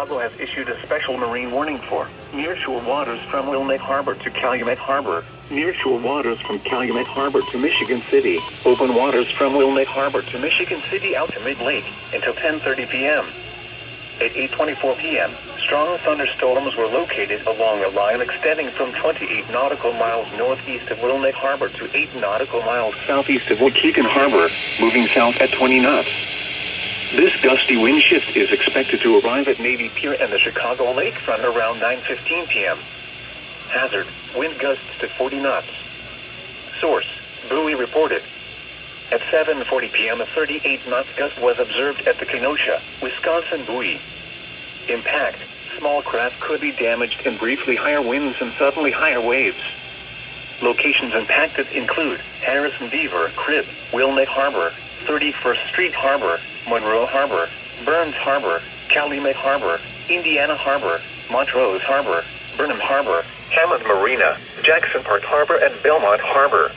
Chicago has issued a special marine warning for nearshore waters from Wilmette Harbor to Calumet Harbor, nearshore waters from Calumet Harbor to Michigan City, open waters from Wilmette Harbor to Michigan City out to Mid-Lake until 10:30 p.m. At 8:24 p.m., strong thunderstorms were located along a line extending from 28 nautical miles northeast of Wilmette Harbor to 8 nautical miles southeast of Waukegan Harbor, moving south at 20 knots. This gusty wind shift is expected to arrive at Navy Pier and the Chicago lakefront around 9:15 p.m. Hazard, wind gusts to 40 knots. Source, buoy reported. At 7:40 p.m. a 38 knots gust was observed at the Kenosha, Wisconsin buoy. Impact, small craft could be damaged and briefly higher winds and suddenly higher waves. Locations impacted include Harrison Beaver Crib, Wilmette Harbor, 31st Street Harbor, Monroe Harbor, Burns Harbor, Calumet Harbor, Indiana Harbor, Montrose Harbor, Burnham Harbor, Hammond Marina, Jackson Park Harbor and Belmont Harbor.